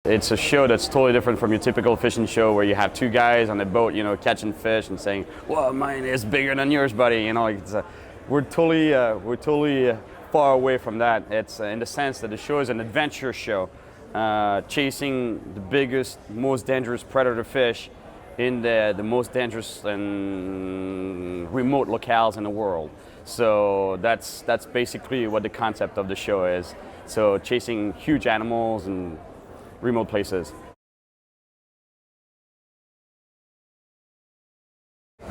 it's a show that's totally different from your typical fishing show where you have two guys on a boat, you know, catching fish and saying, "Well, mine is bigger than yours, buddy." You know, we're totally far away from that. It's in the sense that the show is an adventure show, chasing the biggest, most dangerous predator fish in the most dangerous and remote locales in the world. So that's basically what the concept of the show is. So chasing huge animals in remote places.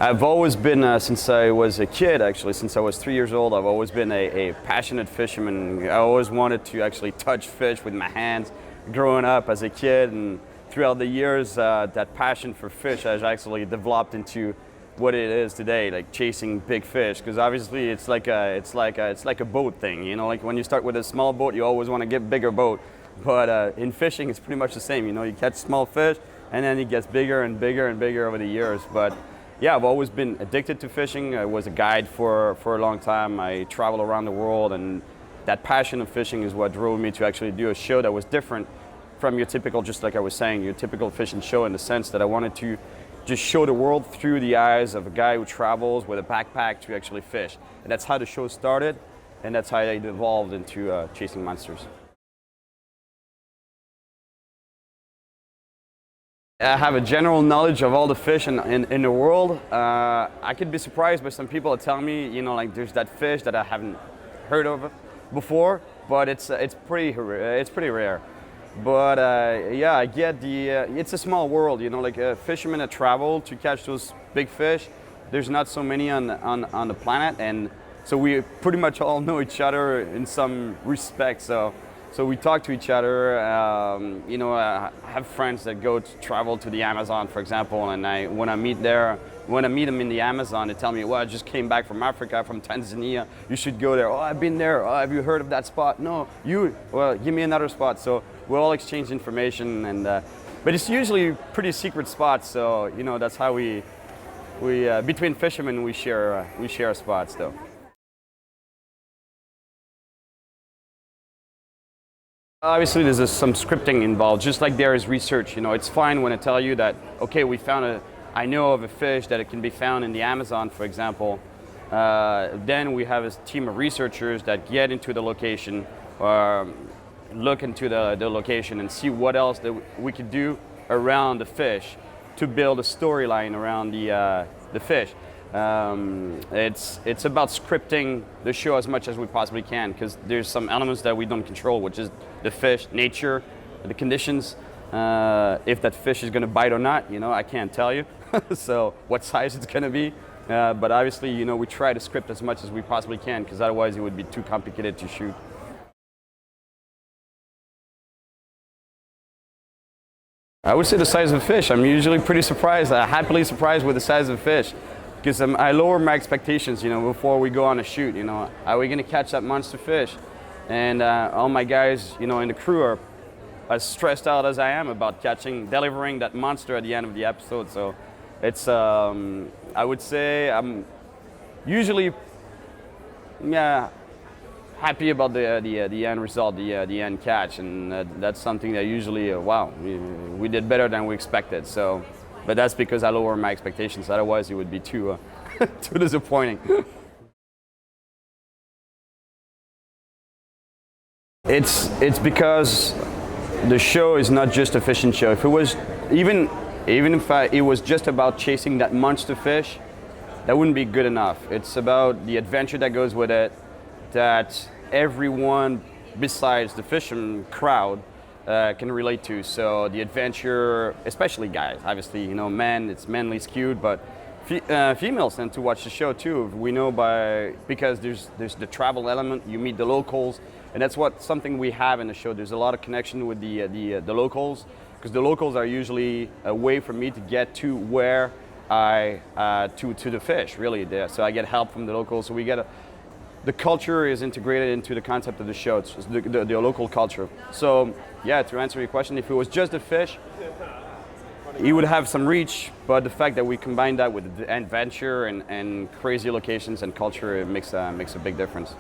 I've always been, since I was a kid, actually, since I was 3 years old, I've always been a passionate fisherman. I always wanted to actually touch fish with my hands growing up as a kid, and throughout the years, that passion for fish has actually developed into what it is today, like chasing big fish. Because obviously, it's like a boat thing. You know, like when you start with a small boat, you always want to get bigger boat. But in fishing, it's pretty much the same. You know, you catch small fish, and then it gets bigger and bigger and bigger over the years. But yeah, I've always been addicted to fishing. I was a guide for a long time. I traveled around the world, and that passion of fishing is what drove me to actually do a show that was different from your typical, just like I was saying, your typical fishing show, in the sense that I wanted to just show the world through the eyes of a guy who travels with a backpack to actually fish. And that's how the show started, and that's how it evolved into Chasing Monsters. I have a general knowledge of all the fish in the world. I could be surprised by some people that tell me, you know, like there's that fish that I haven't heard of before, but it's pretty rare. But yeah, I get it's a small world, you know, like fishermen that travel to catch those big fish. There's not so many on the planet, and so we pretty much all know each other in some respect. So we talk to each other. You know, I have friends that go to travel to the Amazon, for example, and when I meet them in the Amazon, they tell me, "Well, I just came back from Africa, from Tanzania. You should go there." "Oh, I've been there." "Oh, have you heard of that spot?" "No." "Well, give me another spot." So we all exchange information, and but it's usually pretty secret spots. So you know, that's how we between fishermen we share spots, though. Obviously, there's some scripting involved, just like there is research. You know, it's fine when I tell you that, okay, I know of a fish that it can be found in the Amazon, for example. Then we have a team of researchers that get into the location, look into the location and see what else that we could do around the fish to build a storyline around the fish. It's about scripting the show as much as we possibly can, because there's some elements that we don't control, which is the fish, nature, the conditions, if that fish is going to bite or not, you know, I can't tell you. So what size it's going to be, but obviously, you know, we try to script as much as we possibly can, because otherwise it would be too complicated to shoot. I would say the size of the fish. I'm usually pretty surprised, happily surprised with the size of the fish. Because I lower my expectations, you know, before we go on a shoot. You know, are we going to catch that monster fish? And all my guys, you know, in the crew are as stressed out as I am about delivering that monster at the end of the episode. So it's, I would say, I'm usually, yeah, happy about the end result, the end catch, and that's something that usually, wow, we did better than we expected. So. But that's because I lower my expectations. Otherwise, it would be too disappointing. It's because the show is not just a fishing show. If it was even if it was just about chasing that monster fish, that wouldn't be good enough. It's about the adventure that goes with it, that everyone besides the fishing crowd can relate to. So the adventure, especially guys, obviously, you know, men, it's manly skewed, but females tend to watch the show too. We know because there's the travel element. You meet the locals, and that's something we have in the show. There's a lot of connection with the locals, because the locals are usually a way for me to get to where to the fish, really. So I get help from the locals. So the culture is integrated into the concept of the show. It's the local culture. So yeah, to answer your question, if it was just a fish, it would have some reach, but the fact that we combine that with adventure and crazy locations and culture, it makes a big difference.